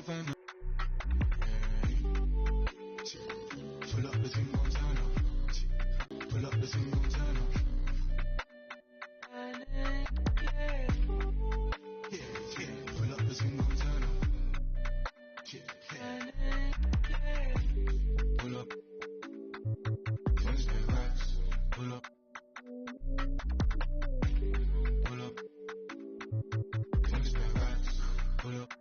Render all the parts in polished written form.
Pull up the thing, gon' turn up. Pull up the thing, gon' turn up. Pull up the thing, gon' turn up. Pull up. Wednesday racks. Pull up. Pull up. Wednesday racks. Pull up.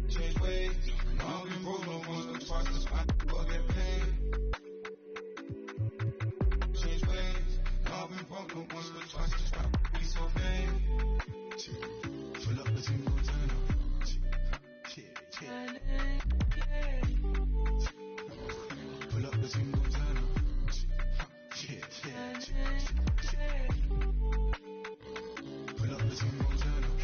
Change ways. I've been broke no once but twice. That's why I get paid. Change ways. I've been broke no once but twice. That's why I be so vain. Pull up the thing, gon' turn up. Pull up the thing, gon' turn up. Pull up the thing, gon' turn up.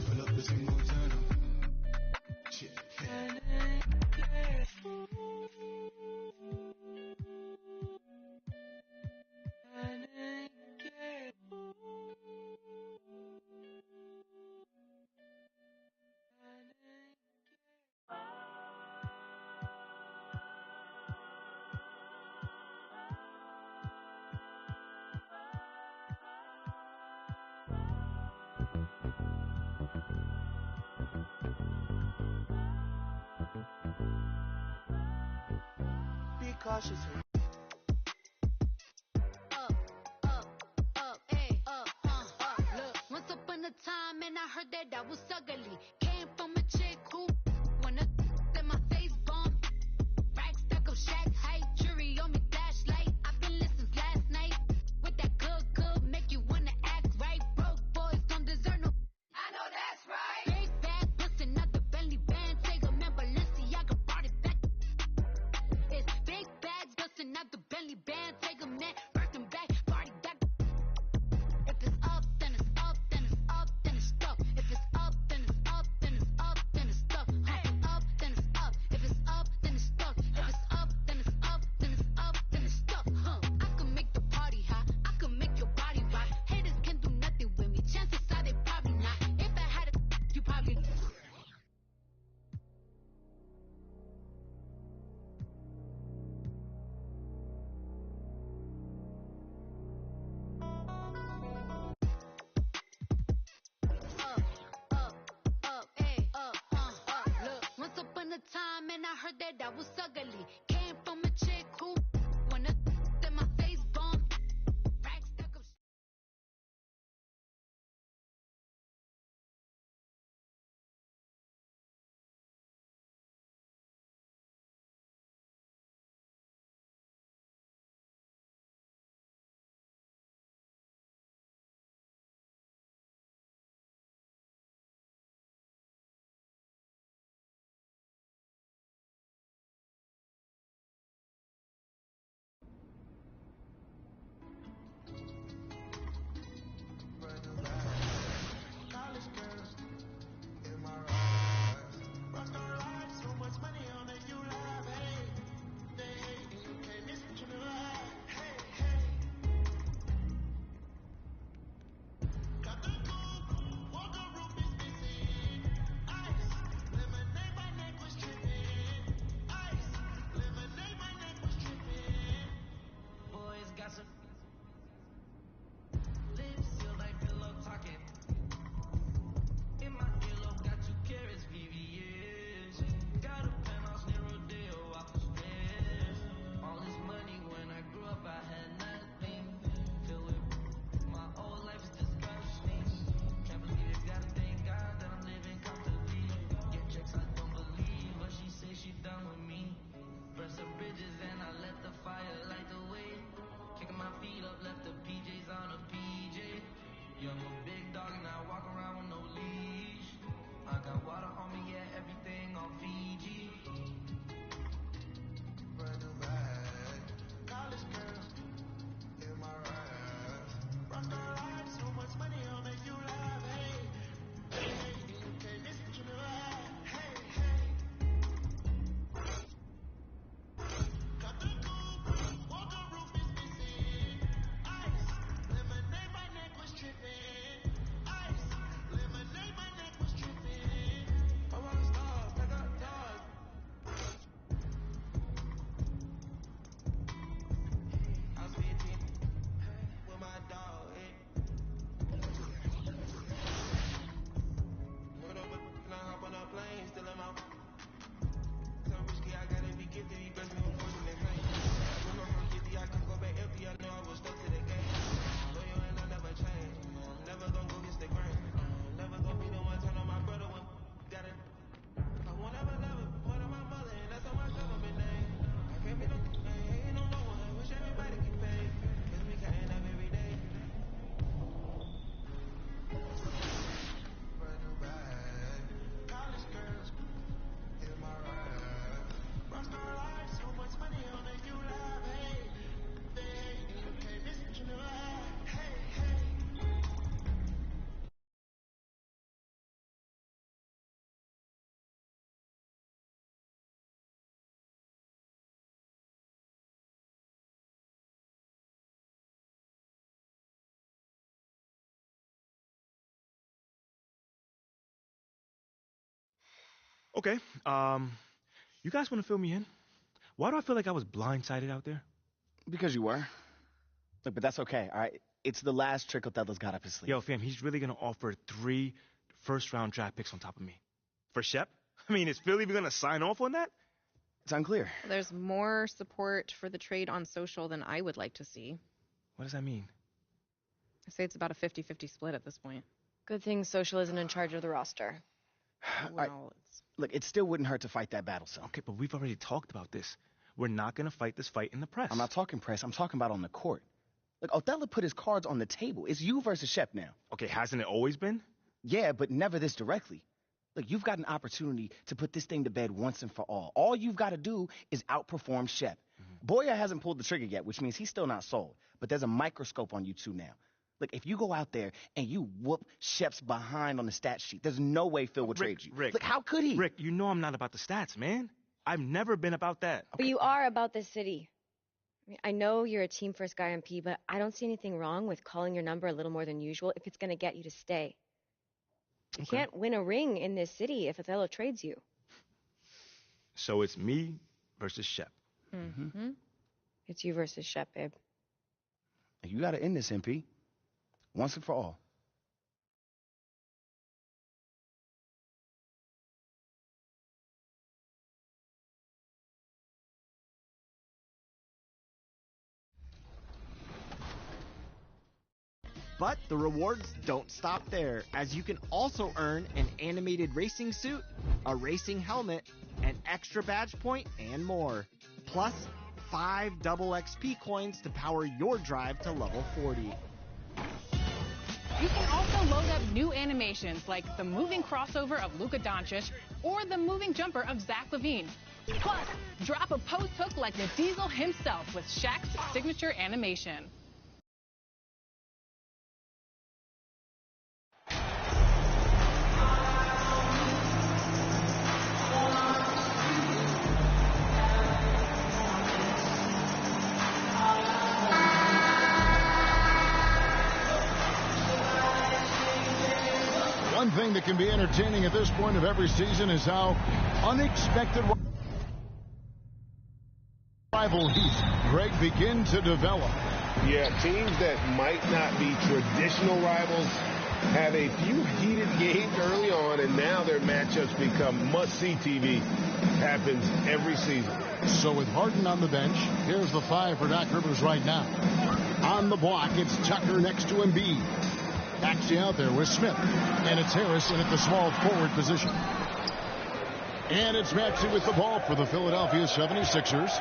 Pull up the thing, gon' turn up. Be cautious. Look, once upon a time, and I heard that I was ugly. Came from a chick who wanna in my face bomb. Rack stuck up shack height, jury on me flashlight. I've been listening last night. With that good, make you wanna act right. Broke boys don't deserve no. I know that's right. Big bag, bustin' out the Bentley band. Take a man, Balenciaga brought it back. It's big bags, bustin' out the Bentley band. Take a man, working back, party back. If it's up, then it's up, then it's up, then it's stuck. If it's up, then it's up, then it's up, then it's stuck. If it's up, then it's up. If it's up, then it's stuck. If it's up, then it's up, then it's up, then it's stuck. I can make the party hot. I can make your body rock. Haters can do nothing with me. Chances are they probably not. If I had a, you probably. Look, once upon a time, and I heard that I was ugly. Came from a chick who wanna in my face bomb. Rack stuck up. Okay. You guys want to fill me in? Why do I feel like I was blindsided out there? Because you were. Look, but that's okay, all right? It's the last trick Othello's got up his sleeve. Yo, fam, he's really going to offer 3 first-round draft picks on top of me. For Shep? I mean, is Philly even going to sign off on that? It's unclear. There's more support for the trade on social than I would like to see. What does that mean? I say it's about a 50-50 split at this point. Good thing social isn't in charge of the roster. Well, Look, it still wouldn't hurt to fight that battle, so. Okay, but we've already talked about this. We're not going to fight this fight in the press. I'm not talking press. I'm talking about on the court. Look, Othello put his cards on the table. It's you versus Shep now. Okay, hasn't it always been? Yeah, but never this directly. Look, you've got an opportunity to put this thing to bed once and for all. All you've got to do is outperform Shep. Boya hasn't pulled the trigger yet, which means he's still not sold. But there's a microscope on you two now. Look, if you go out there and you whoop Shep's behind on the stat sheet, there's no way Phil would trade you. Rick, look, how could he? Rick, you know I'm not about the stats, man. I've never been about that. But you are about this city. I mean, I know you're a team-first guy on P, but I don't see anything wrong with calling your number a little more than usual if it's going to get you to stay. You can't win a ring in this city if Othello trades you. So it's me versus Shep. Mm-hmm. It's you versus Shep, babe. You got to end this, MP. Once and for all. But the rewards don't stop there, as you can also earn an animated racing suit, a racing helmet, an extra badge point, and more. Plus, 5 double XP coins to power your drive to level 40. You can also load up new animations like the moving crossover of Luka Doncic or the moving jumper of Zach LaVine. Plus, drop a post hook like the Diesel himself with Shaq's signature animation. One thing that can be entertaining at this point of every season is how unexpected rivalries, Greg, begin to develop. Yeah, teams that might not be traditional rivals have a few heated games early on, and now their matchups become must-see TV. Happens every season. So with Harden on the bench, here's the 5 for Doc Rivers right now. On the block, it's Tucker next to Embiid. Maxey out there with Smith. And it's Harris in at the small forward position. And it's Maxey with the ball for the Philadelphia 76ers.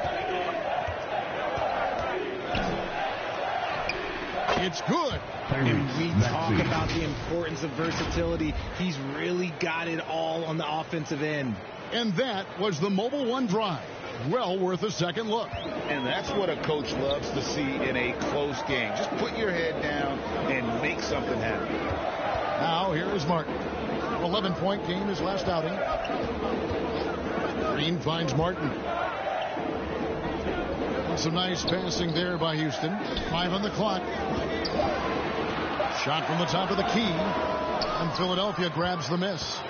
It's good. And we talk about the importance of versatility. He's really got it all on the offensive end. And that was the Mobile One drive. Well worth a second look. And that's what a coach loves to see in a close game. Just put your head down and make something happen. Now here is Martin. 11-point game his last outing. Green finds Martin. Some nice passing there by Houston. 5 on the clock. Shot from the top of the key. And Philadelphia grabs the miss.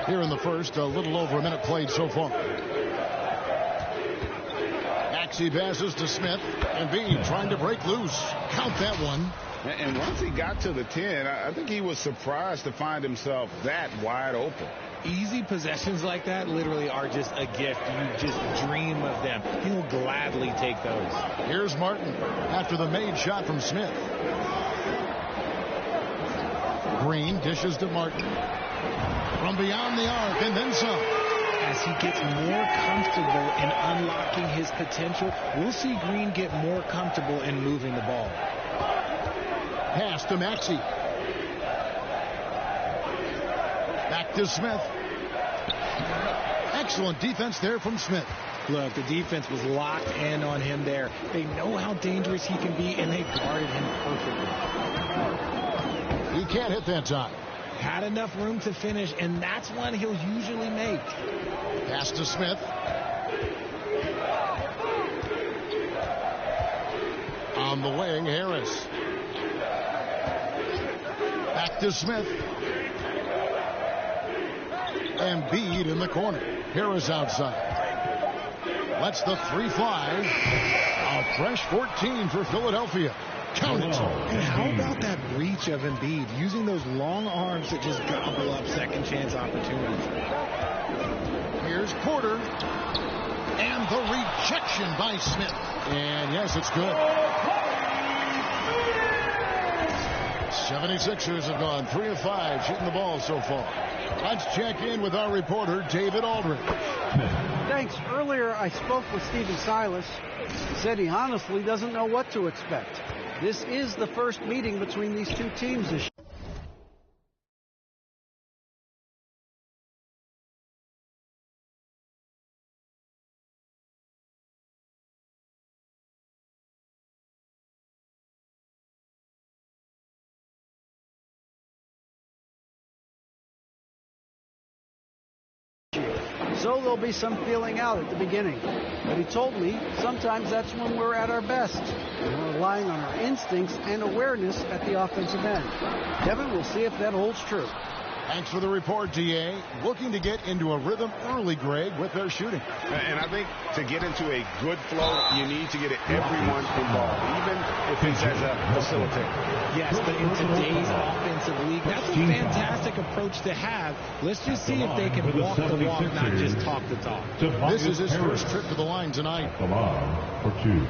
Here in the first, a little over a minute played so far. Maxey passes to Smith. And Embiid trying to break loose. Count that one. And once he got to the 10, I think he was surprised to find himself that wide open. Easy possessions like that literally are just a gift. You just dream of them. He'll gladly take those. Here's Martin after the made shot from Smith. Green dishes to Martin. From beyond the arc and then some. As he gets more comfortable in unlocking his potential, we'll see Green get more comfortable in moving the ball. Pass to Maxey. Back to Smith. Excellent defense there from Smith. Look, the defense was locked in on him there. They know how dangerous he can be, and they guarded him perfectly. He can't hit that time. Had enough room to finish, and that's one he'll usually make. Pass to Smith. On the wing, Harris. Back to Smith. Embiid in the corner. Harris outside. Lets the three fly. A fresh 14 for Philadelphia. Count it. And how about that reach of Embiid, using those long arms to just gobble up second chance opportunities? Here's Porter. And the rejection by Smith. And yes, it's good. 76ers have gone 3 of 5 shooting the ball so far. Let's check in with our reporter, David Aldridge. Thanks. Earlier, I spoke with Stephen Silas. He said he honestly doesn't know what to expect. This is the first meeting between these two teams this year. So there'll be some feeling out at the beginning. But he told me sometimes that's when we're at our best. And we're relying on our instincts and awareness at the offensive end. Kevin, we'll see if that holds true. Thanks for the report, DA. Looking to get into a rhythm early, Greg, with their shooting. And I think to get into a good flow, you need to get everyone involved, even if it's as a facilitator. Yes, but in today's offensive league, that's a fantastic approach to have. Let's just see if they can walk the walk, not just talk the talk. This is his first trip to the line tonight. The line for 2.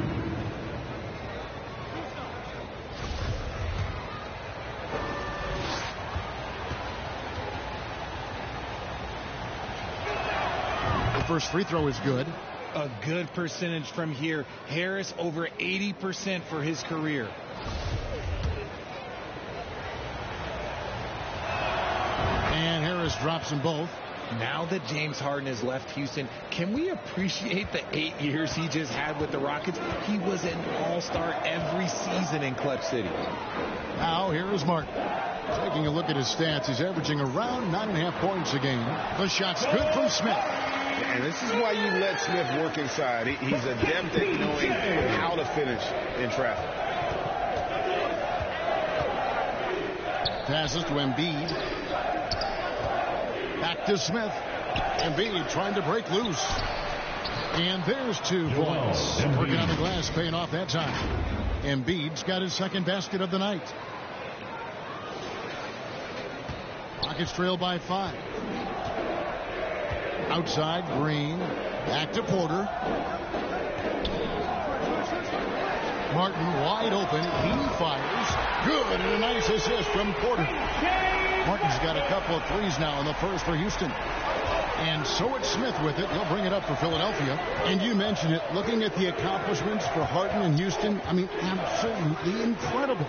First free throw is good. A good percentage from here. Harris over 80% for his career. And Harris drops them both. Now that James Harden has left Houston, can we appreciate the 8 years he just had with the Rockets? He was an all-star every season in Clutch City. Now here is Martin. Taking a look at his stats, he's averaging around 9.5 points a game. The shot's good from Smith. And this is why you let Smith work inside. He's adept at knowing how to finish in traffic. Passes to Embiid. Back to Smith. Embiid trying to break loose. And there's 2 points. Working on the glass, paying off that time. Embiid's got his second basket of the night. Rockets trail by 5. Outside, Green. Back to Porter. Martin wide open. He fires. Good, and a nice assist from Porter. Martin's got a couple of threes now in the first for Houston. And so it's Smith with it. He'll bring it up for Philadelphia. And you mentioned it, looking at the accomplishments for Harden and Houston, I mean, absolutely incredible.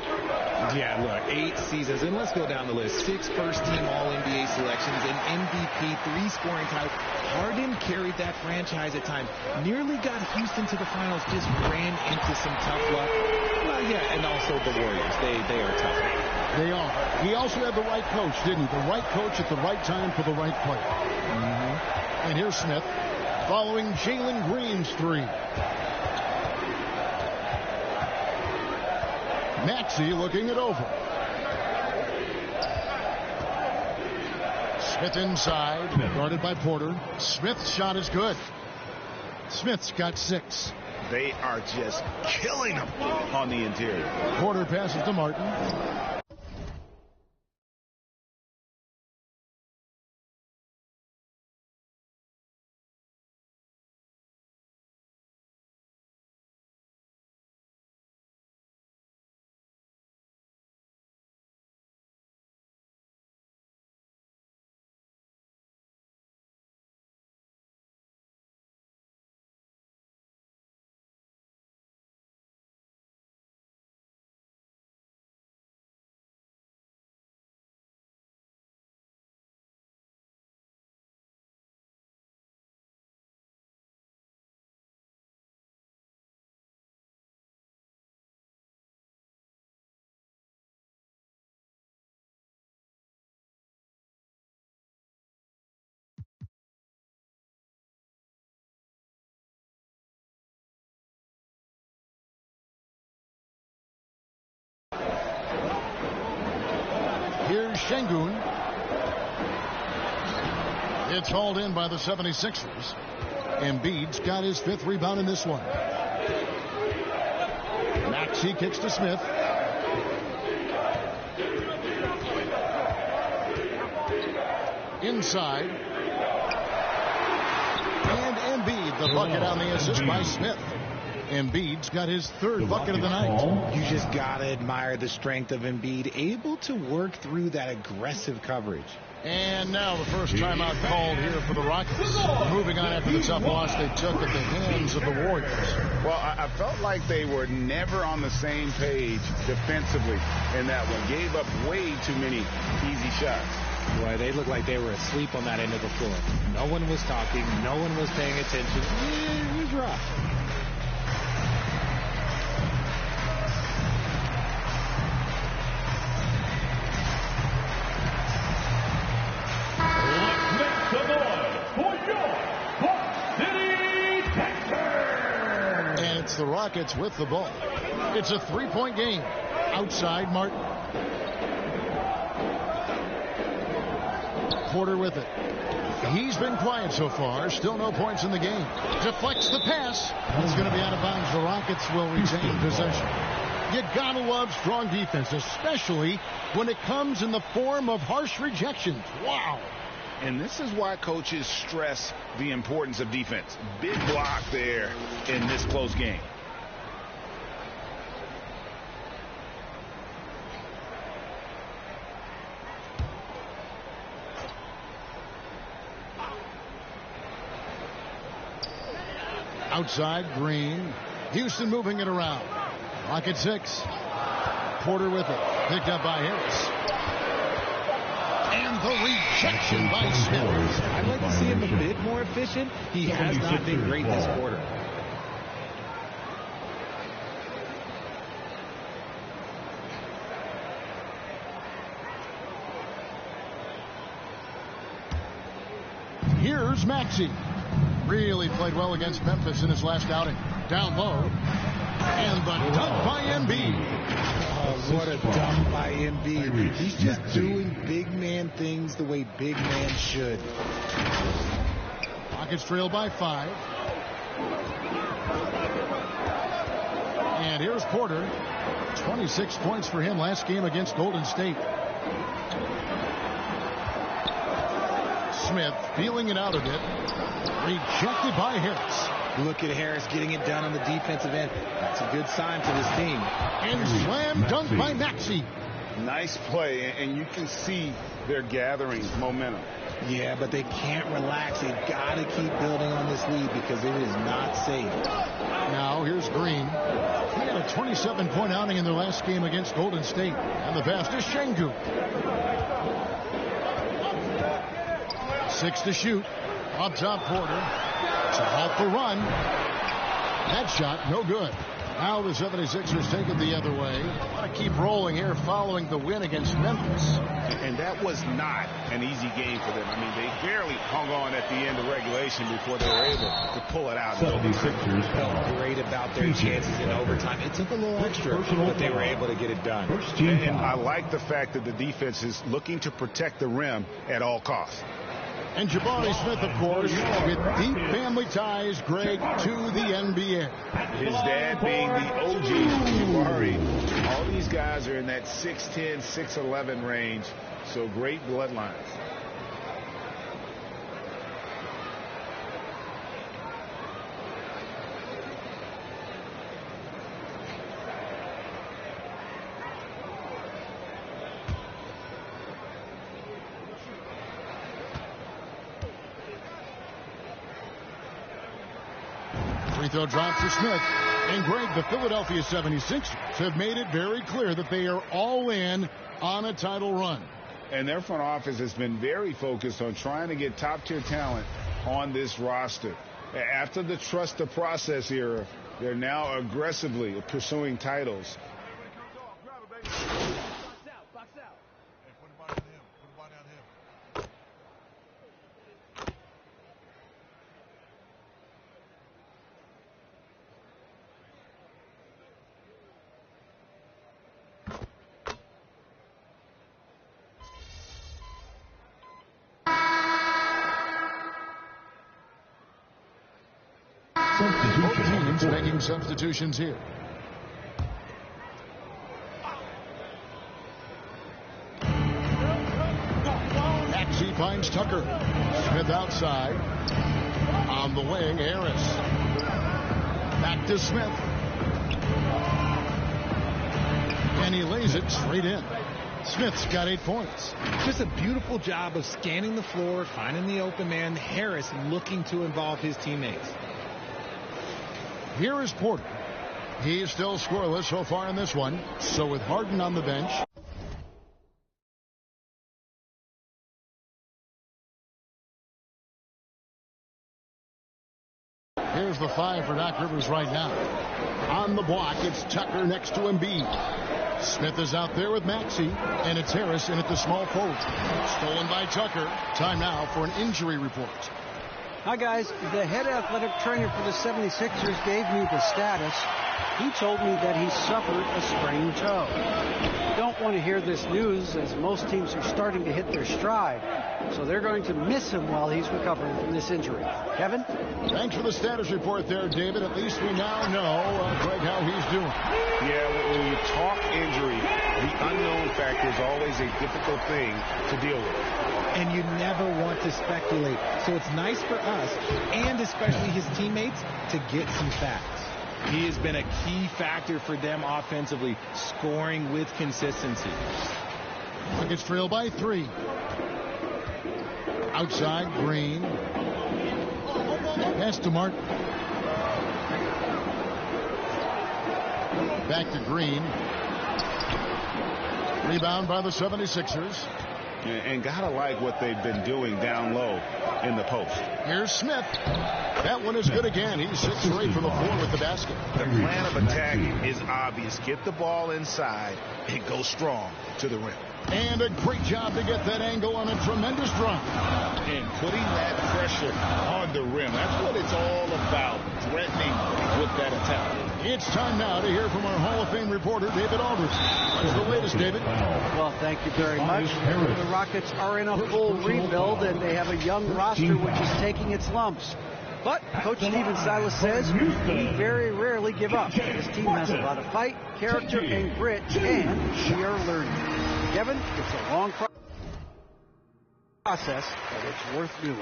Yeah, look, 8 seasons, and let's go down the list. 6 first-team All-NBA selections, an MVP, 3 scoring titles. Harden carried that franchise at times. Nearly got Houston to the finals, just ran into some tough luck. Well, yeah, and also the Warriors. They are tough. They are. He also had the right coach, didn't he? The right coach at the right time for the right player. And here's Smith following Jalen Green's 3. Maxey looking it over. Smith inside, guarded by Porter. Smith's shot is good. Smith's got 6. They are just killing him on the interior. Porter passes to Martin. Here's Şengün. It's hauled in by the 76ers. Embiid's got his 5th rebound in this one. Maxey kicks to Smith. Inside. And Embiid, the bucket on the assist by Smith. Embiid's got his 3rd bucket of the night. You just got to admire the strength of Embiid, able to work through that aggressive coverage. And now the first timeout called here for the Rockets. Moving on after the tough loss they took at the hands of the Warriors. Well, I felt like they were never on the same page defensively in that one. Gave up way too many easy shots. Boy, they looked like they were asleep on that end of the floor. No one was talking. No one was paying attention. It was rough. And it's the Rockets with the ball. It's a 3-point game. Outside, Martin. Porter with it. He's been quiet so far. Still no points in the game. Deflects the pass. It's going to be out of bounds. The Rockets will retain possession. You gotta love strong defense, especially when it comes in the form of harsh rejections. Wow. And this is why coaches stress the importance of defense. Big block there in this close game. Outside, Green. Houston moving it around. Rocket 6. Porter with it. Picked up by Harris. And the rejection by Smith. I'd like to see him a bit more efficient. He has not been great this quarter. Here's Maxey. Really played well against Memphis in his last outing. Down low. And the dunk by Embiid. Oh, what a dunk by Embiid. He's just doing big man things the way big man should. Rockets trail by 5. And here's Porter. 26 points for him last game against Golden State. Smith feeling it out a bit. Rejected by Harris. Look at Harris getting it done on the defensive end. That's a good sign for this team. And slam dunk by Maxey. Nice play, and you can see they're gathering momentum. Yeah, but they can't relax. They've got to keep building on this lead because it is not safe. Now here's Green. He had a 27-point outing in their last game against Golden State. And the pass to Şengün. 6 to shoot. Up top, Porter. To halt the run. That shot, no good. Now the 76ers take it the other way. Want to keep rolling here following the win against Memphis. And that was not an easy game for them. I mean, they barely hung on at the end of regulation before they were able to pull it out. 76ers felt great about their chances in overtime. It took a little extra, but they were able to get it done. And I like the fact that the defense is looking to protect the rim at all costs. And Jabari Smith, of course, with deep family ties, Greg, to the NBA. His dad being the OG Jabari. All these guys are in that 6'10", 6'11" range, so great bloodlines. Free throw drop for Smith. And Greg, the Philadelphia 76ers have made it very clear that they are all in on a title run. And their front office has been very focused on trying to get top-tier talent on this roster. After the trust the process era, they're now aggressively pursuing titles. Both teams making substitutions here. Maxey finds Tucker. Smith outside. On the wing, Harris. Back to Smith. And he lays it straight in. Smith's got 8 points. Just a beautiful job of scanning the floor, finding the open man. Harris looking to involve his teammates. Here is Porter. He's still scoreless so far in this one. So with Harden on the bench. Here's the 5 for Doc Rivers right now. On the block, it's Tucker next to Embiid. Smith is out there with Maxey, and it's Harris in at the small forward. Stolen by Tucker. Time now for an injury report. Hi, guys. The head athletic trainer for the 76ers gave me the status. He told me that he suffered a sprained toe. Don't want to hear this news, as most teams are starting to hit their stride. So they're going to miss him while he's recovering from this injury. Kevin? Thanks for the status report there, David. At least we now know, Greg, how he's doing. Yeah, when you talk injury, the unknown factor is always a difficult thing to deal with. And you never want to speculate. So it's nice for us, and especially his teammates, to get some facts. He has been a key factor for them offensively, scoring with consistency. Nuggets trail by 3. Outside, Green. Pass to Martin. Back to Green. Rebound by the 76ers. And gotta like what they've been doing down low in the post. Here's Smith. That one is good again. He's 6 straight from the floor with the basket. The plan of attack is obvious. Get the ball inside and go strong to the rim. And a great job to get that angle on a tremendous drive. And putting that pressure on the rim. That's what it's all about, threatening with that attack. It's time now to hear from our Hall of Fame reporter, David Aldridge. What's the latest, David? Well, thank you very much. The Rockets are in a full rebuild, and they have a young roster which is taking its lumps. But Coach Stephen Silas says we very rarely give up. This team has a lot of fight, character, and grit, and we are learning. Kevin, it's a long process, but it's worth doing.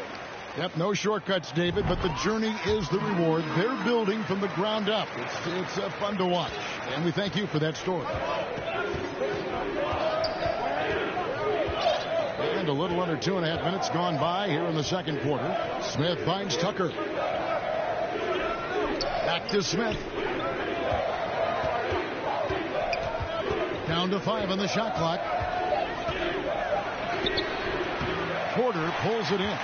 Yep, no shortcuts, David, but the journey is the reward. They're building from the ground up. It's fun to watch, and we thank you for that story. And a little under 2.5 minutes gone by here in the second quarter. Smith finds Tucker. Back to Smith. Down to 5 on the shot clock. Porter pulls it in.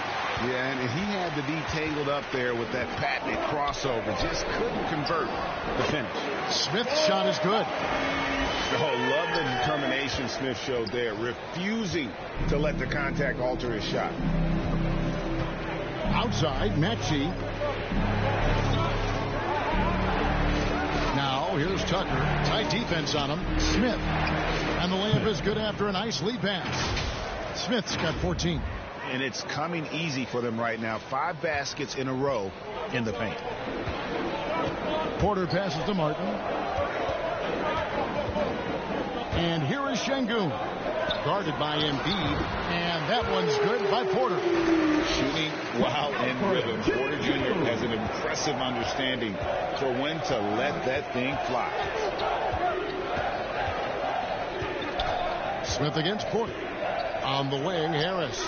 Yeah, and he had to be tangled up there with that patented crossover. Just couldn't convert the finish. Smith's shot is good. Oh, love the determination Smith showed there, refusing to let the contact alter his shot. Outside, Maxey. Now, here's Tucker. Tight defense on him. Smith. And the layup is good after a nice lead pass. Smith's got 14. And it's coming easy for them right now. 5 baskets in a row in the paint. Porter passes to Martin. And here is Şengün. Guarded by Embiid. And that one's good by Porter. Shooting while in rhythm. Porter Jr. has an impressive understanding for when to let that thing fly. Smith against Porter. On the wing, Harris.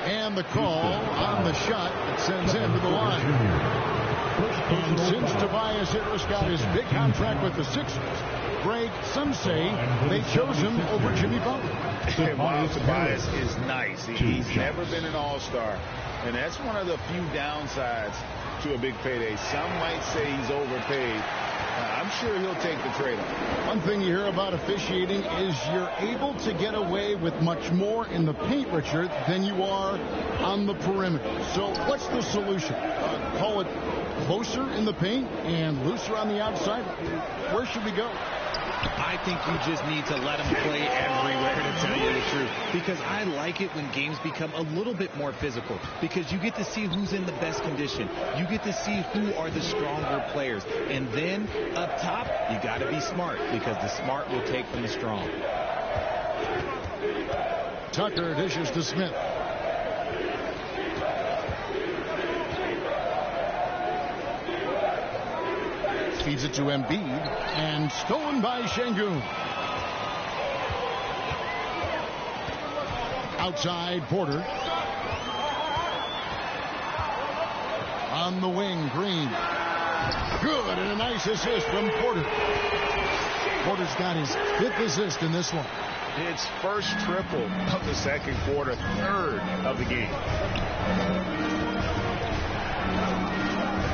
And the call on the shot that sends him to the line. And since Tobias Harris got his big contract with the Sixers, Greg, some say they chose him over Jimmy Butler. Wow, Tobias is nice. He's never been an all-star. And that's one of the few downsides to a big payday. Some might say he's overpaid. I'm sure he'll take the trade-off. One thing you hear about officiating is you're able to get away with much more in the paint, Richard, than you are on the perimeter. So what's the solution? Call it closer in the paint and looser on the outside? Where should we go? I think you just need to let him play everywhere, to tell you the truth. Because I like it when games become a little bit more physical. Because you get to see who's in the best condition. You get to see who are the stronger players. And then up top, you got to be smart. Because the smart will take from the strong. Tucker dishes to Smith. Feeds it to Embiid, and stolen by Şengün. Outside, Porter. On the wing, Green. Good, and a nice assist from Porter. Porter's got his 5th assist in this one. His first triple of the second quarter, 3rd of the game.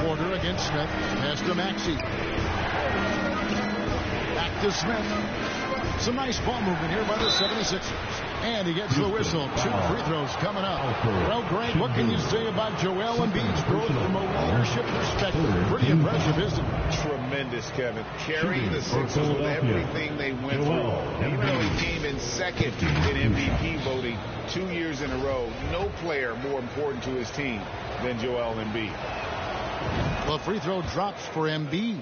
Porter against Smith. Pass to Maxey. Back to Smith. Some nice ball movement here by the 76ers. And he gets the whistle. 2 free throws coming up. Well, Greg, what can you say about Joel Embiid's growth from a leadership perspective? Pretty impressive, isn't it? Tremendous, Kevin. Carrying the Sixers with everything they went through. Even though he came in 2nd in MVP voting 2 years in a row, no player more important to his team than Joel Embiid. Well, free throw drops for Embiid.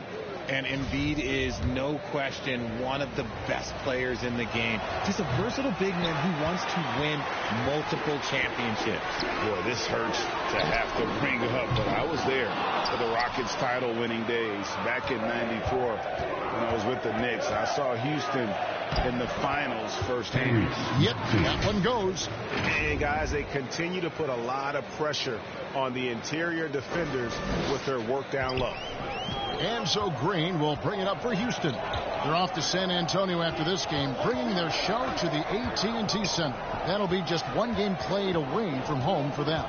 And Embiid is, no question, one of the best players in the game. Just a versatile big man who wants to win multiple championships. Boy, this hurts to have to bring up, but I was there for the Rockets title-winning days back in '94 when I was with the Knicks. I saw Houston in the finals firsthand. Yep, that one goes. And, guys, they continue to put a lot of pressure on the interior defenders with their work down low. And so Green will bring it up for Houston. They're off to San Antonio after this game, bringing their show to the AT&T Center. That'll be just 1 game played away from home for them.